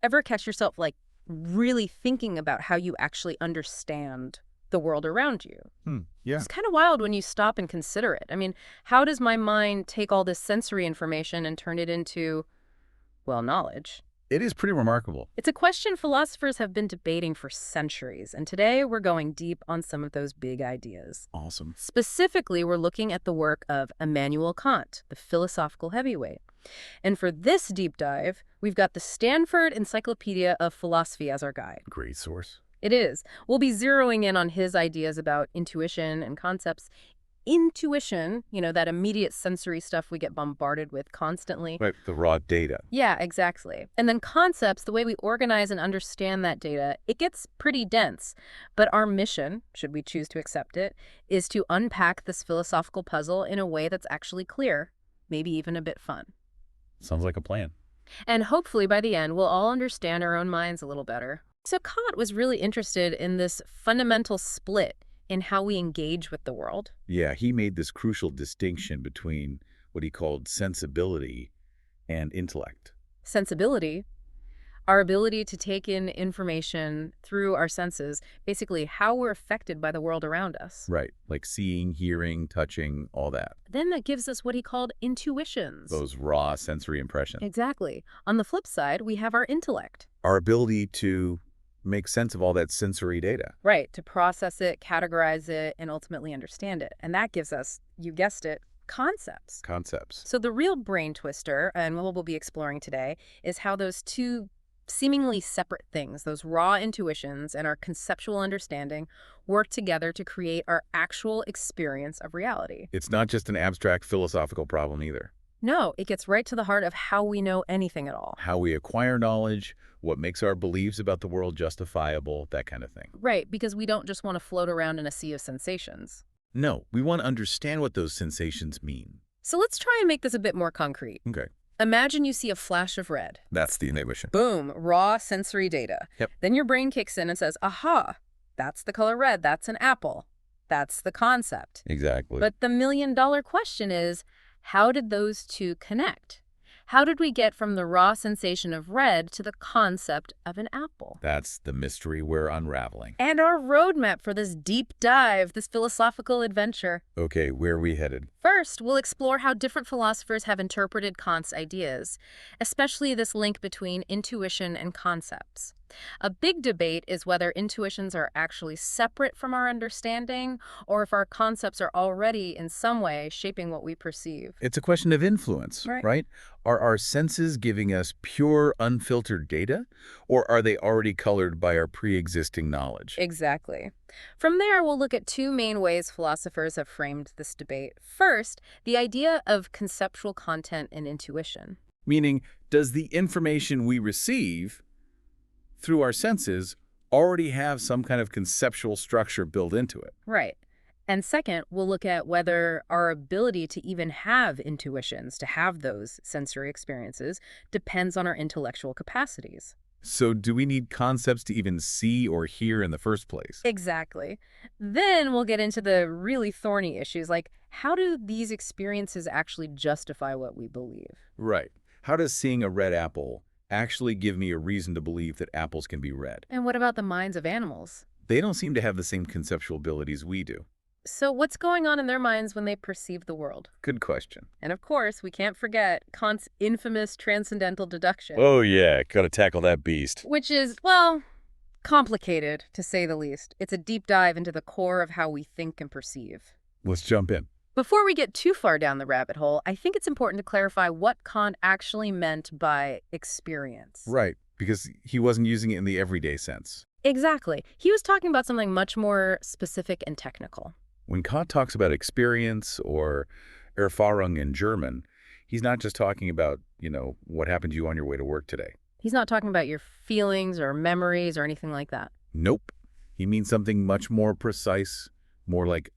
Ever catch yourself, like, really thinking about how you actually understand the world around you? Yeah. It's kind of wild when you stop and consider it. I mean, how does my mind take all this sensory information and turn it into, well, knowledge? It is pretty remarkable. It's a question philosophers have been debating for centuries, and today we're going deep on some of those big ideas. Awesome. Specifically, we're looking at the work of Immanuel Kant, the philosophical heavyweight. And for this deep dive, we've got the Stanford Encyclopedia of Philosophy as our guide. Great source. It is. We'll be zeroing in on his ideas about intuition and concepts. Intuition, that immediate sensory stuff we get bombarded with constantly. Right, the raw data. Yeah, exactly. And then concepts, the way we organize and understand that data, it gets pretty dense. But our mission, should we choose to accept it, is to unpack this philosophical puzzle in a way that's actually clear, maybe even a bit fun. Sounds like a plan. And hopefully by the end, we'll all understand our own minds a little better. So Kant was really interested in this fundamental split in how we engage with the world. Yeah, he made this crucial distinction between what he called sensibility and intellect. Sensibility, our ability to take in information through our senses, basically how we're affected by the world around us. Right, like seeing, hearing, touching, all that. Then that gives us what he called intuitions. Those raw sensory impressions. Exactly. On the flip side, we have our intellect. Our ability to make sense of all that sensory data. Right, to process it, categorize it, and ultimately understand it. And that gives us, you guessed it, concepts. Concepts. So the real brain twister, and what we'll be exploring today, is how those two seemingly separate things, those raw intuitions and our conceptual understanding, work together to create our actual experience of reality. It's not just an abstract philosophical problem either. No, it gets right to the heart of how we know anything at all. How we acquire knowledge, what makes our beliefs about the world justifiable, that kind of thing. Right, because we don't just want to float around in a sea of sensations. No, we want to understand what those sensations mean. So let's try and make this a bit more concrete. Okay. Imagine you see a flash of red. That's the intuition. Boom, raw sensory data. Yep. Then your brain kicks in and says, aha, that's the color red, that's an apple. That's the concept. Exactly. But the million-dollar question is, how did those two connect? How did we get from the raw sensation of red to the concept of an apple? That's the mystery we're unraveling. And our roadmap for this deep dive, this philosophical adventure. Okay, where are we headed? First, we'll explore how different philosophers have interpreted Kant's ideas, especially this link between intuition and concepts. A big debate is whether intuitions are actually separate from our understanding, or if our concepts are already in some way shaping what we perceive. It's a question of influence, right? Are our senses giving us pure, unfiltered data, or are they already colored by our pre-existing knowledge? Exactly. From there, we'll look at two main ways philosophers have framed this debate. First, the idea of conceptual content and intuition. Meaning, does the information we receive through our senses already have some kind of conceptual structure built into it? Right. And second, we'll look at whether our ability to even have intuitions, to have those sensory experiences, depends on our intellectual capacities. So do we need concepts to even see or hear in the first place? Exactly. Then we'll get into the really thorny issues, like how do these experiences actually justify what we believe? Right. How does seeing a red apple actually give me a reason to believe that apples can be red? And what about the minds of animals? They don't seem to have the same conceptual abilities we do. So what's going on in their minds when they perceive the world? Good question. And of course, we can't forget Kant's infamous transcendental deduction. Oh yeah, gotta tackle that beast. Which is, well, complicated, to say the least. It's a deep dive into the core of how we think and perceive. Let's jump in. Before we get too far down the rabbit hole, I think it's important to clarify what Kant actually meant by experience. Right, because he wasn't using it in the everyday sense. Exactly. He was talking about something much more specific and technical. When Kant talks about experience or Erfahrung in German, he's not just talking about, what happened to you on your way to work today. He's not talking about your feelings or memories or anything like that. Nope. He means something much more precise, more like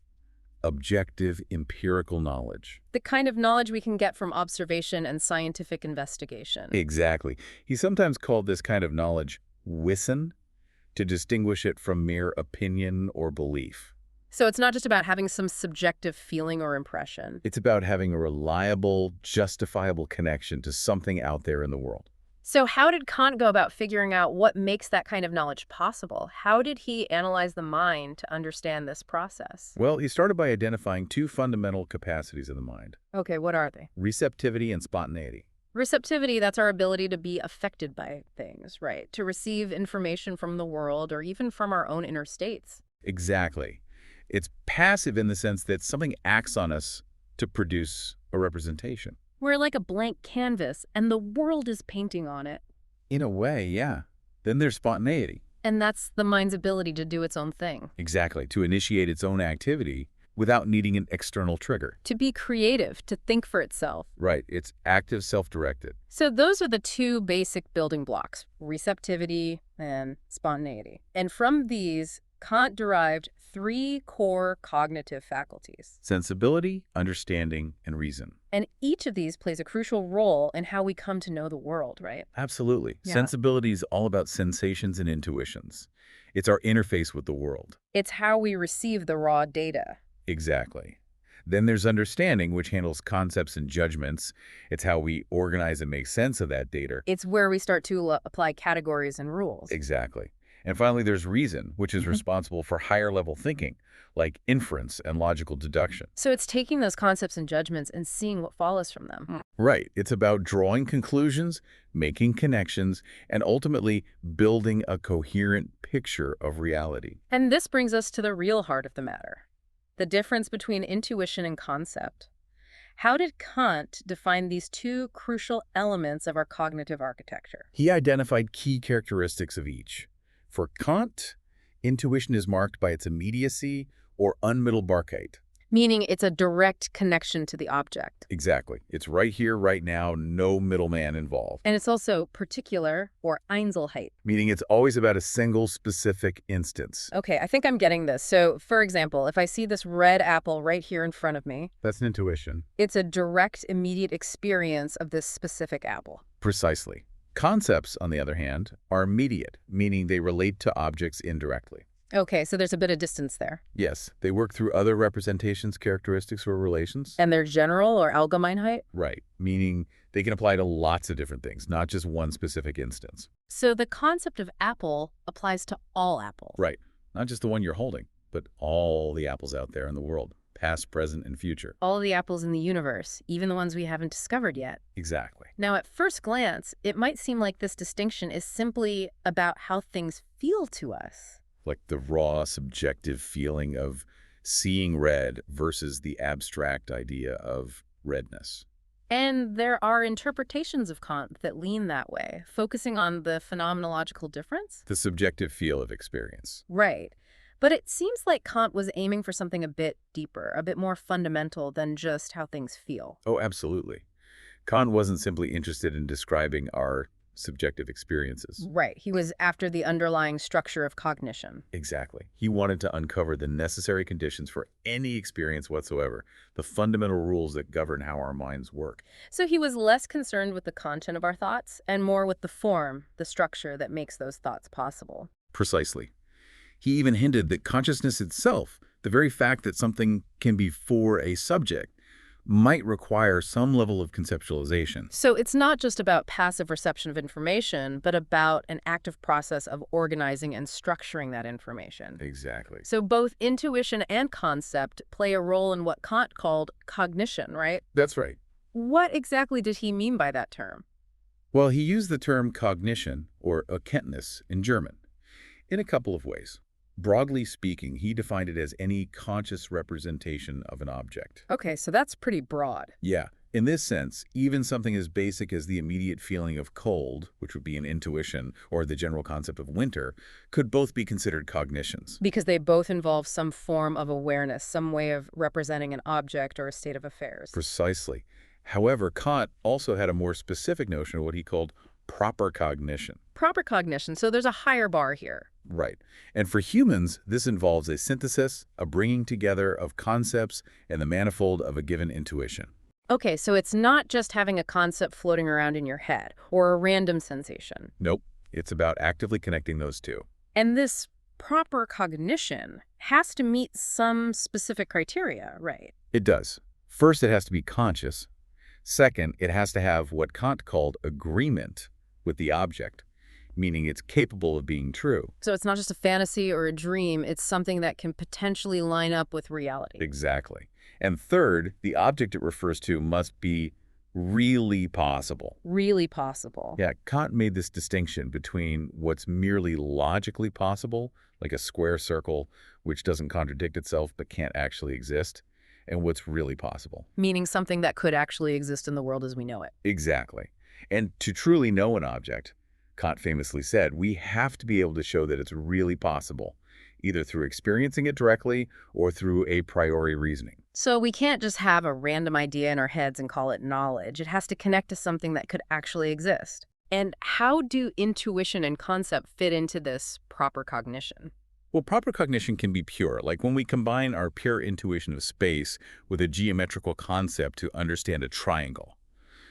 objective, empirical knowledge. The kind of knowledge we can get from observation and scientific investigation. Exactly. He sometimes called this kind of knowledge Wissen to distinguish it from mere opinion or belief. So it's not just about having some subjective feeling or impression. It's about having a reliable, justifiable connection to something out there in the world. So how did Kant go about figuring out what makes that kind of knowledge possible? How did he analyze the mind to understand this process? Well, he started by identifying two fundamental capacities of the mind: Okay, what are they? receptivity and spontaneity. Receptivity, that's our ability to be affected by things, right? To receive information from the world or even from our own inner states. Exactly. It's passive in the sense that something acts on us to produce a representation. We're like a blank canvas and the world is painting on it. In a way, yeah. Then there's spontaneity. And that's the mind's ability to do its own thing. Exactly, to initiate its own activity without needing an external trigger. To be creative, to think for itself. Right, it's active, self-directed. So those are the two basic building blocks, receptivity and spontaneity. And from these, Kant derived three core cognitive faculties. Sensibility, understanding, and reason. And each of these plays a crucial role in how we come to know the world, right? Absolutely. Yeah. Sensibility is all about sensations and intuitions. It's our interface with the world. It's how we receive the raw data. Exactly. Then there's understanding, which handles concepts and judgments. It's how we organize and make sense of that data. It's where we start to apply categories and rules. Exactly. And finally, there's reason, which is responsible for higher-level thinking, like inference and logical deduction. So it's taking those concepts and judgments and seeing what follows from them. Right. It's about drawing conclusions, making connections, and ultimately building a coherent picture of reality. And this brings us to the real heart of the matter, the difference between intuition and concept. How did Kant define these two crucial elements of our cognitive architecture? He identified key characteristics of each. For Kant, intuition is marked by its immediacy or unmittelbarkeit. Meaning it's a direct connection to the object. Exactly. It's right here, right now, no middleman involved. And it's also particular or Einzelheit. Meaning it's always about a single specific instance. Okay, I think I'm getting this. So, for example, if I see this red apple right here in front of me, That's an intuition. it's a direct, immediate experience of this specific apple. Precisely. Concepts, on the other hand, are immediate, meaning they relate to objects indirectly. Okay, so there's a bit of distance there. Yes, they work through other representations, characteristics, or relations. And they're general or Allgemeinheit? Right, meaning they can apply to lots of different things, not just one specific instance. So the concept of apple applies to all apples. Right, not just the one you're holding, but all the apples out there in the world, past, present, and future. All the apples in the universe, even the ones we haven't discovered yet. Exactly. Now, at first glance, it might seem like this distinction is simply about how things feel to us. Like the raw, subjective feeling of seeing red versus the abstract idea of redness. And there are interpretations of Kant that lean that way, focusing on the phenomenological difference. The subjective feel of experience. Right. But it seems like Kant was aiming for something a bit deeper, a bit more fundamental than just how things feel. Oh, absolutely. Kant wasn't simply interested in describing our subjective experiences. Right. He was after the underlying structure of cognition. Exactly. He wanted to uncover the necessary conditions for any experience whatsoever, the fundamental rules that govern how our minds work. So he was less concerned with the content of our thoughts and more with the form, the structure that makes those thoughts possible. Precisely. He even hinted that consciousness itself, the very fact that something can be for a subject, might require some level of conceptualization. So it's not just about passive reception of information, but about an active process of organizing and structuring that information. Exactly. So both intuition and concept play a role in what Kant called cognition, right? That's right. What exactly did he mean by that term? Well, he used the term cognition, or Erkenntnis, in German, in a couple of ways. Broadly speaking, he defined it as any conscious representation of an object. Okay, so that's pretty broad. Yeah. In this sense, even something as basic as the immediate feeling of cold, which would be an intuition, or the general concept of winter, could both be considered cognitions. Because they both involve some form of awareness, some way of representing an object or a state of affairs. Precisely. However, Kant also had a more specific notion of what he called proper cognition. Proper cognition, so there's a higher bar here. Right. And for humans, this involves a synthesis, a bringing together of concepts and the manifold of a given intuition. Okay, so it's not just having a concept floating around in your head or a random sensation. Nope. It's about actively connecting those two. And this proper cognition has to meet some specific criteria, right? It does. First, it has to be conscious. Second, it has to have what Kant called agreement with the object, meaning it's capable of being true. So it's not just a fantasy or a dream, it's something that can potentially line up with reality. Exactly. And third, the object it refers to must be really possible. Really possible. Yeah, Kant made this distinction between what's merely logically possible, like a square circle, which doesn't contradict itself but can't actually exist, and what's really possible. Meaning something that could actually exist in the world as we know it. Exactly. And to truly know an object, Kant famously said, we have to be able to show that it's really possible, either through experiencing it directly or through a priori reasoning. So we can't just have a random idea in our heads and call it knowledge. It has to connect to something that could actually exist. And how do intuition and concept fit into this proper cognition? Well, proper cognition can be pure, like when we combine our pure intuition of space with a geometrical concept to understand a triangle.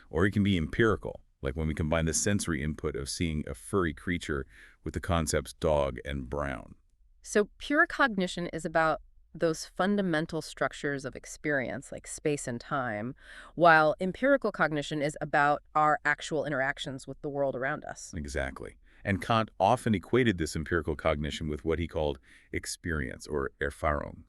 Or it can be empirical, like when we combine the sensory input of seeing a furry creature with the concepts dog and brown. So pure cognition is about those fundamental structures of experience, like space and time, while empirical cognition is about our actual interactions with the world around us. Exactly. And Kant often equated this empirical cognition with what he called experience, or Erfahrung.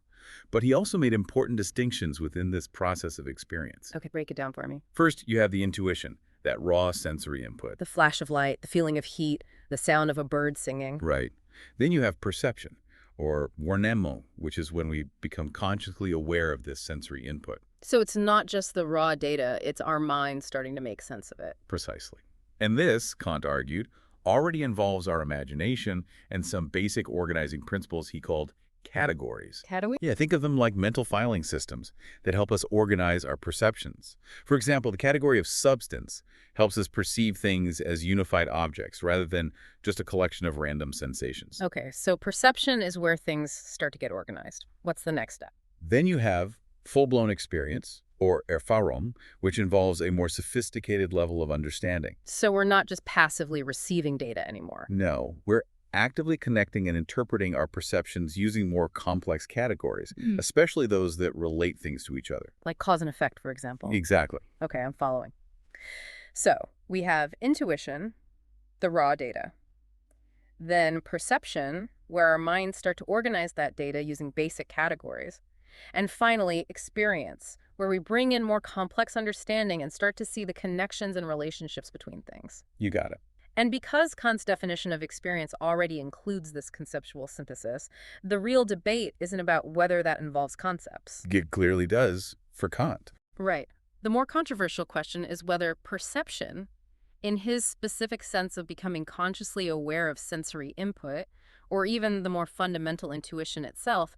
But he also made important distinctions within this process of experience. Okay, break it down for me. First, you have the intuition, that raw sensory input. The flash of light, the feeling of heat, the sound of a bird singing. Right. Then you have perception, or Wahrnehmung, which is when we become consciously aware of this sensory input. So it's not just the raw data, it's our mind starting to make sense of it. Precisely. And this, Kant argued, already involves our imagination and some basic organizing principles he called categories. How do we? Yeah, think of them like mental filing systems that help us organize our perceptions. For example, the category of substance helps us perceive things as unified objects rather than just a collection of random sensations. Okay, so perception is where things start to get organized. What's the next step? Then you have full-blown experience, or Erfahrung, which involves a more sophisticated level of understanding. So we're not just passively receiving data anymore. No, we're actively connecting and interpreting our perceptions using more complex categories, especially those that relate things to each other. Like cause and effect, for example. Exactly. Okay, I'm following. So we have intuition, the raw data. Then perception, where our minds start to organize that data using basic categories. And finally, experience, where we bring in more complex understanding and start to see the connections and relationships between things. You got it. And because Kant's definition of experience already includes this conceptual synthesis, the real debate isn't about whether that involves concepts. It clearly does for Kant. Right. The more controversial question is whether perception, in his specific sense of becoming consciously aware of sensory input, or even the more fundamental intuition itself,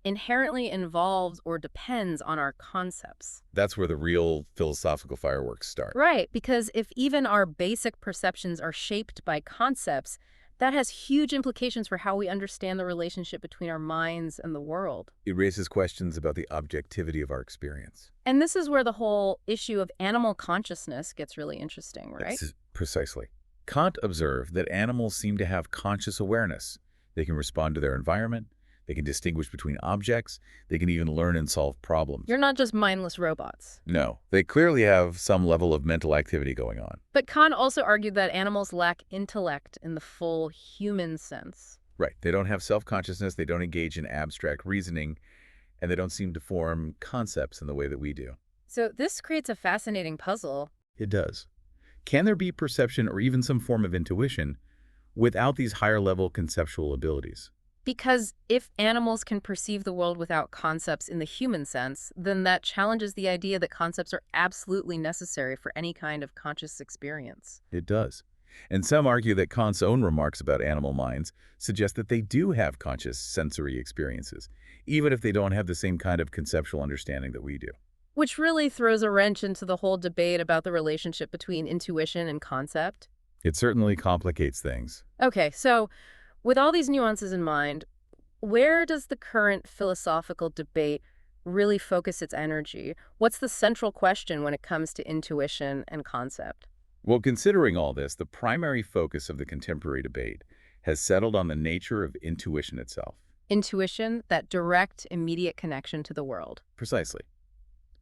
inherently involves or depends on our concepts. That's where the real philosophical fireworks start. Right, because if even our basic perceptions are shaped by concepts, that has huge implications for how we understand the relationship between our minds and the world. It raises questions about the objectivity of our experience. And this is where the whole issue of animal consciousness gets really interesting, right? Precisely. Kant observed that animals seem to have conscious awareness. They can respond to their environment. They can distinguish between objects. They can even learn and solve problems. You're not just mindless robots. No, they clearly have some level of mental activity going on. But Kant also argued that animals lack intellect in the full human sense. Right. They don't have self-consciousness. They don't engage in abstract reasoning. And they don't seem to form concepts in the way that we do. So this creates a fascinating puzzle. It does. Can there be perception or even some form of intuition without these higher-level conceptual abilities? Because if animals can perceive the world without concepts in the human sense, then that challenges the idea that concepts are absolutely necessary for any kind of conscious experience. It does. And some argue that Kant's own remarks about animal minds suggest that they do have conscious sensory experiences, even if they don't have the same kind of conceptual understanding that we do. Which really throws a wrench into the whole debate about the relationship between intuition and concept. It certainly complicates things. Okay, so with all these nuances in mind, where does the current philosophical debate really focus its energy? What's the central question when it comes to intuition and concept? Well, considering all this, the primary focus of the contemporary debate has settled on the nature of intuition itself. Intuition, that direct, immediate connection to the world. Precisely.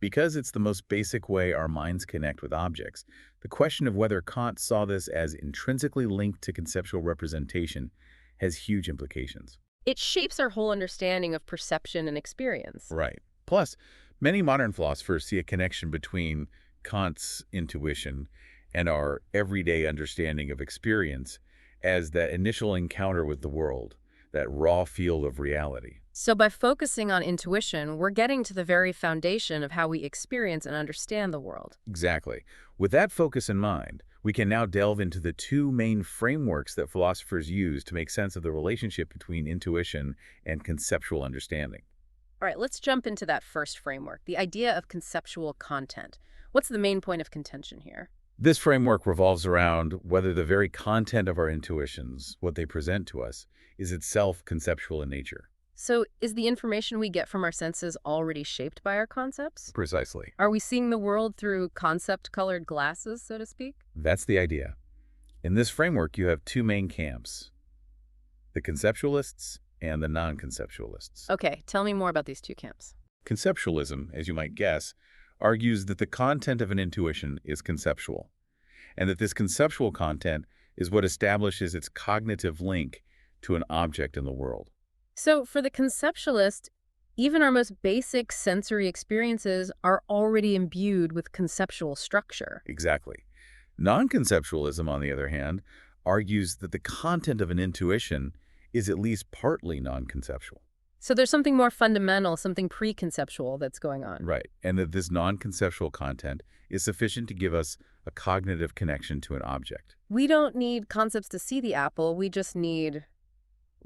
Because it's the most basic way our minds connect with objects, the question of whether Kant saw this as intrinsically linked to conceptual representation has huge implications. It shapes our whole understanding of perception and experience. Right. Plus, many modern philosophers see a connection between Kant's intuition and our everyday understanding of experience as that initial encounter with the world, that raw field of reality. So by focusing on intuition, we're getting to the very foundation of how we experience and understand the world. Exactly. With that focus in mind, we can now delve into the two main frameworks that philosophers use to make sense of the relationship between intuition and conceptual understanding. All right, let's jump into that first framework, the idea of conceptual content. What's the main point of contention here? This framework revolves around whether the very content of our intuitions, what they present to us, is itself conceptual in nature. So is the information we get from our senses already shaped by our concepts? Precisely. Are we seeing the world through concept-colored glasses, so to speak? That's the idea. In this framework, you have two main camps, the conceptualists and the non-conceptualists. Okay, tell me more about these two camps. Conceptualism, as you might guess, argues that the content of an intuition is conceptual, and that this conceptual content is what establishes its cognitive link to an object in the world. So for the conceptualist, even our most basic sensory experiences are already imbued with conceptual structure. Exactly. Non-conceptualism, on the other hand, argues that the content of an intuition is at least partly non-conceptual. So there's something more fundamental, something pre-conceptual that's going on. Right, and that this non-conceptual content is sufficient to give us a cognitive connection to an object. We don't need concepts to see the apple, we just need,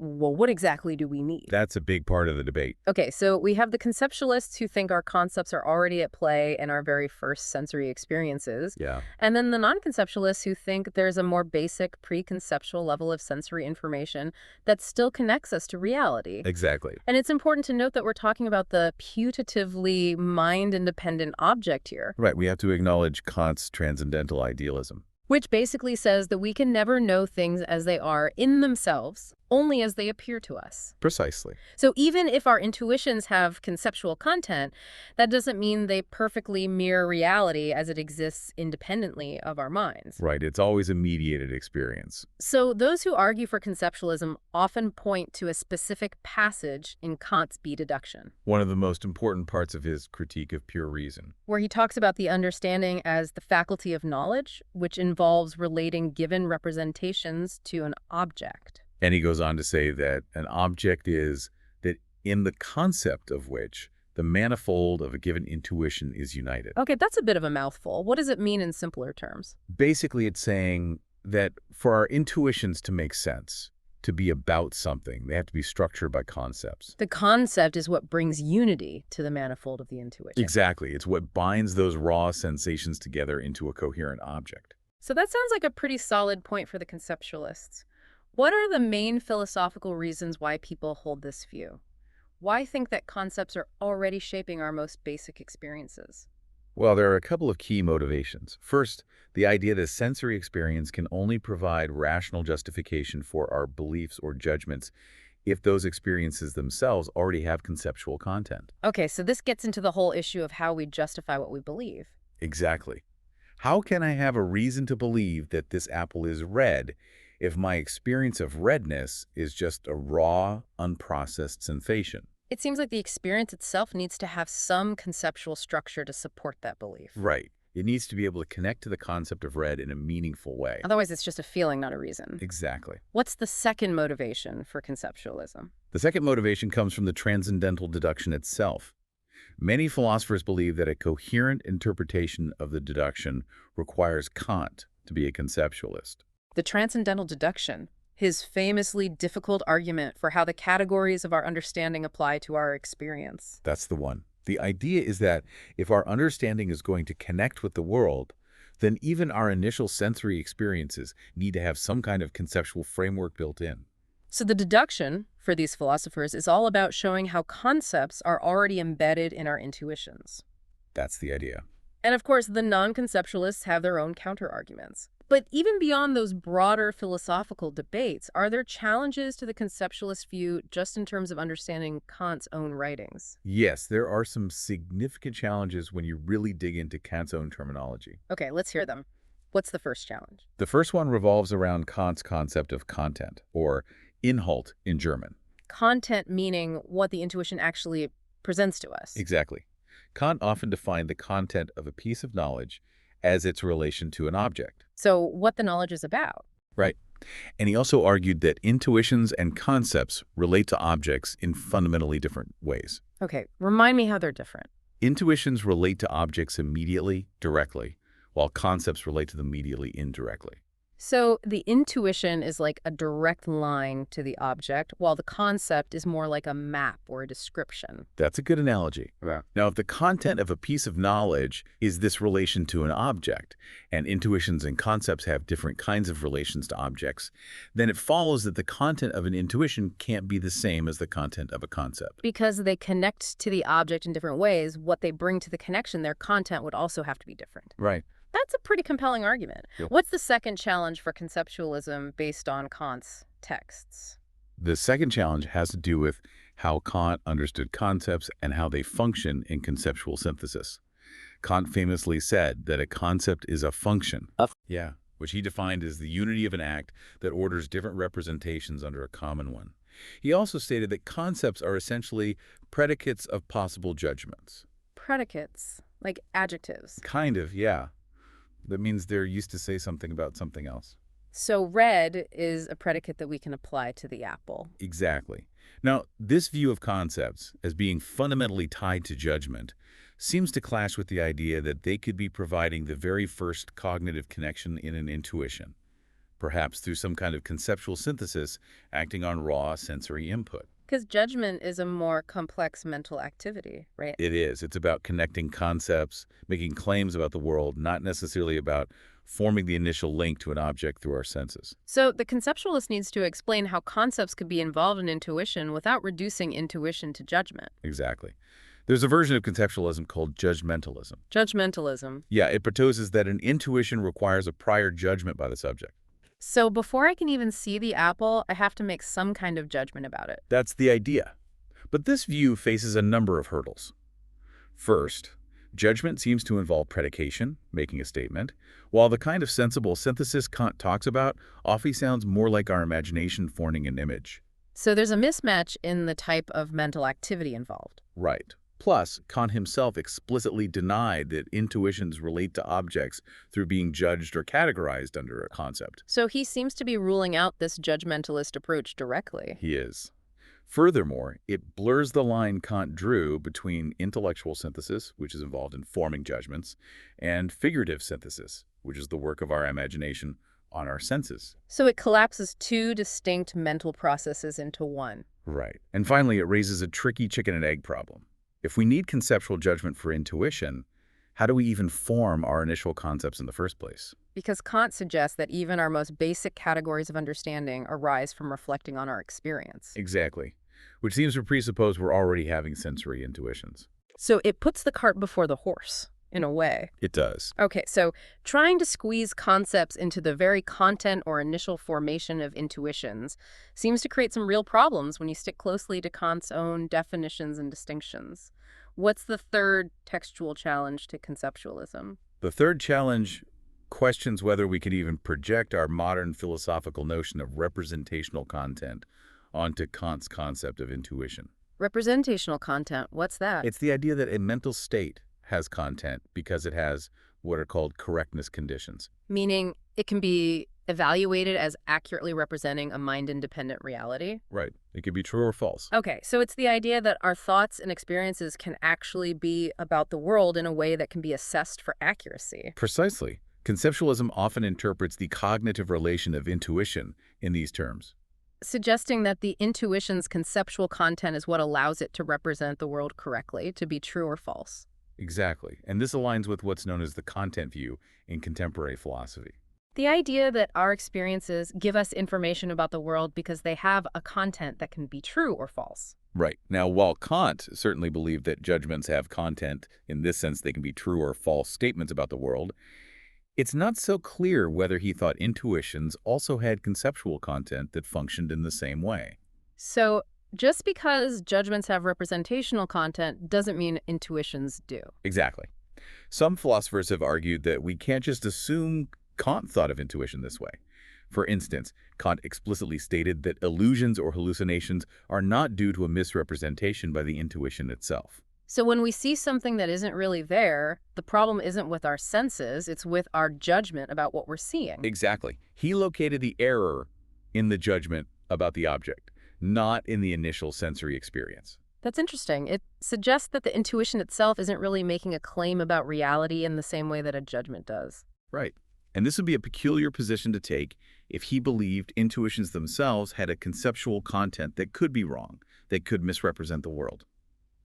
well, what exactly do we need? That's a big part of the debate. Okay, so we have the conceptualists who think our concepts are already at play in our very first sensory experiences. Yeah. And then the non-conceptualists who think there's a more basic pre-conceptual level of sensory information that still connects us to reality. Exactly. And it's important to note that we're talking about the putatively mind-independent object here, Right, we have to acknowledge Kant's transcendental idealism. which basically says that we can never know things as they are in themselves, only as they appear to us. Precisely. So even if our intuitions have conceptual content, that doesn't mean they perfectly mirror reality as it exists independently of our minds. Right, it's always a mediated experience. So those who argue for conceptualism often point to a specific passage in Kant's B deduction, One of the most important parts of his critique of pure reason. where he talks about the understanding as the faculty of knowledge, which involves relating given representations to an object. And he goes on to say that an object is that in the concept of which the manifold of a given intuition is united. Okay, that's a bit of a mouthful. What does it mean in simpler terms? Basically, it's saying that for our intuitions to make sense, to be about something, they have to be structured by concepts. The concept is what brings unity to the manifold of the intuition. Exactly. It's what binds those raw sensations together into a coherent object. So that sounds like a pretty solid point for the conceptualists. What are the main philosophical reasons why people hold this view? Why think that concepts are already shaping our most basic experiences? Well, there are a couple of key motivations. First, the idea that sensory experience can only provide rational justification for our beliefs or judgments if those experiences themselves already have conceptual content. Okay, so this gets into the whole issue of how we justify what we believe. Exactly. How can I have a reason to believe that this apple is red if my experience of redness is just a raw, unprocessed sensation? It seems like the experience itself needs to have some conceptual structure to support that belief. Right. It needs to be able to connect to the concept of red in a meaningful way. Otherwise, it's just a feeling, not a reason. Exactly. What's the second motivation for conceptualism? The second motivation comes from the transcendental deduction itself. Many philosophers believe that a coherent interpretation of the deduction requires Kant to be a conceptualist. The transcendental deduction, his famously difficult argument for how the categories of our understanding apply to our experience. That's the one. The idea is that if our understanding is going to connect with the world, then even our initial sensory experiences need to have some kind of conceptual framework built in. So the deduction, for these philosophers, is all about showing how concepts are already embedded in our intuitions. That's the idea. And of course, the non-conceptualists have their own counter-arguments. But even beyond those broader philosophical debates, are there challenges to the conceptualist view just in terms of understanding Kant's own writings? Yes, there are some significant challenges when you really dig into Kant's own terminology. Okay, let's hear them. What's the first challenge? The first one revolves around Kant's concept of content, or Inhalt in German. Content meaning what the intuition actually presents to us. Exactly. Kant often defined the content of a piece of knowledge as its relation to an object. So what the knowledge is about. Right. And he also argued that intuitions and concepts relate to objects in fundamentally different ways. Okay, remind me how they're different. Intuitions relate to objects immediately, directly, while concepts relate to them immediately, indirectly. So the intuition is like a direct line to the object, while the concept is more like a map or a description. That's a good analogy. Yeah. Now, if the content of a piece of knowledge is this relation to an object, and intuitions and concepts have different kinds of relations to objects, then it follows that the content of an intuition can't be the same as the content of a concept. Because they connect to the object in different ways, what they bring to the connection, their content would also have to be different. Right. That's a pretty compelling argument. Yep. What's the second challenge for conceptualism based on Kant's texts? The second challenge has to do with how Kant understood concepts and how they function in conceptual synthesis. Kant famously said that a concept is a function. Yeah, which he defined as the unity of an act that orders different representations under a common one. He also stated that concepts are essentially predicates of possible judgments. Predicates, like adjectives. Kind of, yeah. That means they're used to say something about something else. So red is a predicate that we can apply to the apple. Exactly. Now, this view of concepts as being fundamentally tied to judgment seems to clash with the idea that they could be providing the very first cognitive connection in an intuition, perhaps through some kind of conceptual synthesis acting on raw sensory input. Because judgment is a more complex mental activity, right? It is. It's about connecting concepts, making claims about the world, not necessarily about forming the initial link to an object through our senses. So the conceptualist needs to explain how concepts could be involved in intuition without reducing intuition to judgment. Exactly. There's a version of conceptualism called judgmentalism. Judgmentalism. Yeah, it proposes that an intuition requires a prior judgment by the subject. So before I can even see the apple, I have to make some kind of judgment about it. That's the idea. But this view faces a number of hurdles. First, judgment seems to involve predication, making a statement, while the kind of sensible synthesis Kant talks about often sounds more like our imagination forming an image. So there's a mismatch in the type of mental activity involved. Right. Plus, Kant himself explicitly denied that intuitions relate to objects through being judged or categorized under a concept. So he seems to be ruling out this judgmentalist approach directly. He is. Furthermore, it blurs the line Kant drew between intellectual synthesis, which is involved in forming judgments, and figurative synthesis, which is the work of our imagination on our senses. So it collapses two distinct mental processes into one. Right. And finally, it raises a tricky chicken and egg problem. If we need conceptual judgment for intuition, how do we even form our initial concepts in the first place? Because Kant suggests that even our most basic categories of understanding arise from reflecting on our experience. Exactly. Which seems to presuppose we're already having sensory intuitions. So it puts the cart before the horse, in a way. It does. Okay, so trying to squeeze concepts into the very content or initial formation of intuitions seems to create some real problems when you stick closely to Kant's own definitions and distinctions. What's the third textual challenge to conceptualism? The third challenge questions whether we can even project our modern philosophical notion of representational content onto Kant's concept of intuition. Representational content, what's that? It's the idea that a mental state has content because it has what are called correctness conditions. Meaning it can be evaluated as accurately representing a mind-independent reality? Right. It could be true or false. Okay, so it's the idea that our thoughts and experiences can actually be about the world in a way that can be assessed for accuracy. Precisely. Conceptualism often interprets the cognitive relation of intuition in these terms. Suggesting that the intuition's conceptual content is what allows it to represent the world correctly, to be true or false. Exactly. And this aligns with what's known as the content view in contemporary philosophy. The idea that our experiences give us information about the world because they have a content that can be true or false. Right. Now, while Kant certainly believed that judgments have content, in this sense they can be true or false statements about the world, It's not so clear whether he thought intuitions also had conceptual content that functioned in the same way. So just because judgments have representational content doesn't mean intuitions do. Exactly. Some philosophers have argued that we can't just assume Kant thought of intuition this way. For instance, Kant explicitly stated that illusions or hallucinations are not due to a misrepresentation by the intuition itself. So when we see something that isn't really there, the problem isn't with our senses, it's with our judgment about what we're seeing. Exactly. He located the error in the judgment about the object, not in the initial sensory experience. That's interesting. It suggests that the intuition itself isn't really making a claim about reality in the same way that a judgment does. Right. And this would be a peculiar position to take if he believed intuitions themselves had a conceptual content that could be wrong, that could misrepresent the world.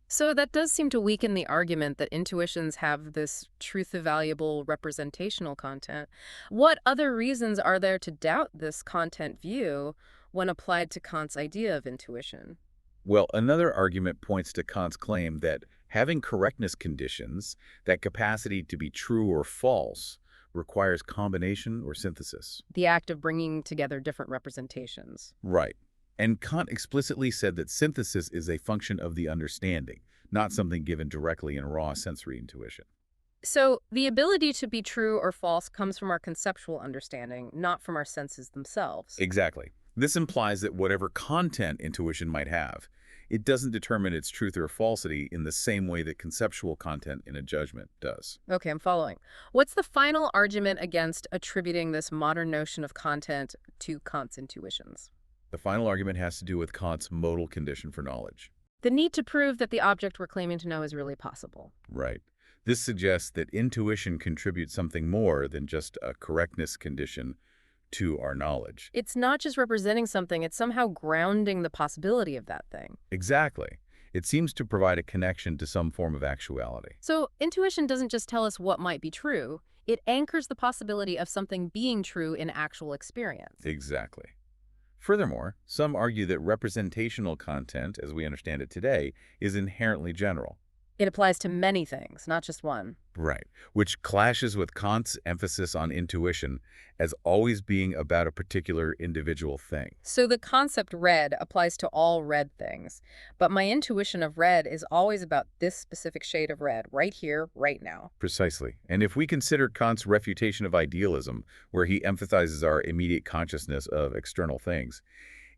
So that does seem to weaken the argument that intuitions have this truth-evaluable representational content. What other reasons are there to doubt this content view when applied to Kant's idea of intuition? Well, another argument points to Kant's claim that having correctness conditions, that capacity to be true or false, requires combination or synthesis. The act of bringing together different representations. Right. And Kant explicitly said that synthesis is a function of the understanding, not something given directly in raw sensory intuition. So the ability to be true or false comes from our conceptual understanding, not from our senses themselves. Exactly. This implies that whatever content intuition might have, it doesn't determine its truth or falsity in the same way that conceptual content in a judgment does. Okay, I'm following. What's the final argument against attributing this modern notion of content to Kant's intuitions? The final argument has to do with Kant's modal condition for knowledge. The need to prove that the object we're claiming to know is really possible. Right. This suggests that intuition contributes something more than just a correctness condition to our knowledge. It's not just representing something, it's somehow grounding the possibility of that thing. Exactly. It seems to provide a connection to some form of actuality. So intuition doesn't just tell us what might be true, it anchors the possibility of something being true in actual experience. Exactly. Furthermore, some argue that representational content, as we understand it today, is inherently general. It applies to many things, not just one. Right, which clashes with Kant's emphasis on intuition as always being about a particular individual thing. So the concept red applies to all red things, but my intuition of red is always about this specific shade of red, right here, right now. Precisely. And if we consider Kant's refutation of idealism, where he emphasizes our immediate consciousness of external things,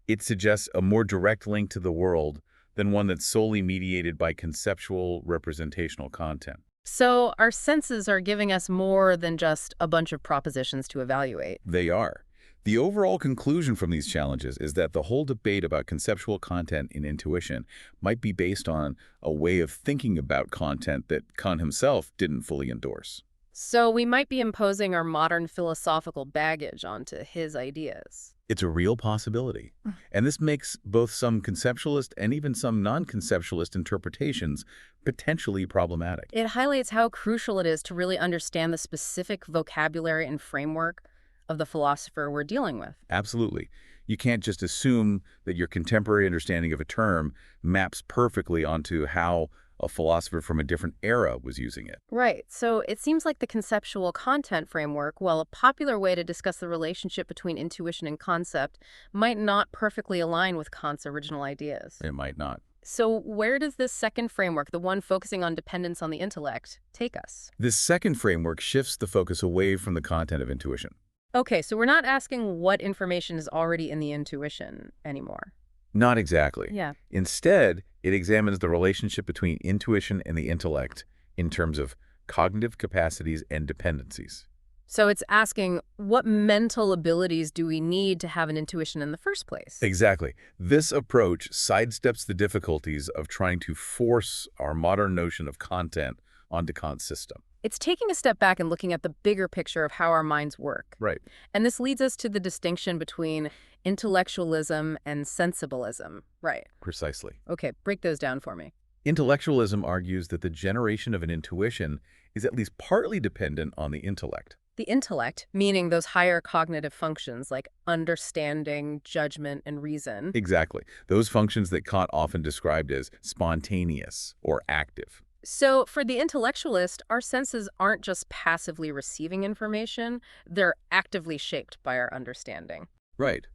it suggests a more direct link to the world than one that's solely mediated by conceptual representational content. So our senses are giving us more than just a bunch of propositions to evaluate. They are. The overall conclusion from these challenges is that the whole debate about conceptual content in intuition might be based on a way of thinking about content that Kant himself didn't fully endorse. So we might be imposing our modern philosophical baggage onto his ideas. It's a real possibility. And this makes both some conceptualist and even some non-conceptualist interpretations potentially problematic. It highlights how crucial it is to really understand the specific vocabulary and framework of the philosopher we're dealing with. Absolutely. You can't just assume that your contemporary understanding of a term maps perfectly onto how a philosopher from a different era was using it. Right. So it seems like the conceptual content framework, while a popular way to discuss the relationship between intuition and concept, might not perfectly align with Kant's original ideas. It might not. So where does this second framework, the one focusing on dependence on the intellect, take us? This second framework shifts the focus away from the content of intuition. Okay, so we're not asking what information is already in the intuition anymore. Not exactly. Yeah. Instead, it examines the relationship between intuition and the intellect in terms of cognitive capacities and dependencies. So it's asking, what mental abilities do we need to have an intuition in the first place? Exactly. This approach sidesteps the difficulties of trying to force our modern notion of content onto Kant's system. It's taking a step back and looking at the bigger picture of how our minds work. Right. And this leads us to the distinction between intellectualism and sensibilism. Right. Precisely. Okay, break those down for me. Intellectualism argues that the generation of an intuition is at least partly dependent on the intellect. The intellect, meaning those higher cognitive functions like understanding, judgment, and reason. Exactly. Those functions that Kant often described as spontaneous or active. So, for the intellectualist, our senses aren't just passively receiving information, they're actively shaped by our understanding. Right.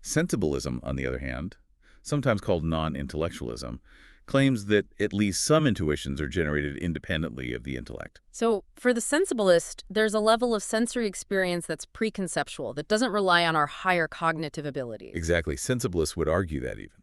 Sensibilism, on the other hand, sometimes called non-intellectualism, claims that at least some intuitions are generated independently of the intellect. So, for the sensibilist, there's a level of sensory experience that's preconceptual, that doesn't rely on our higher cognitive abilities. Exactly. Sensibilists would argue that even.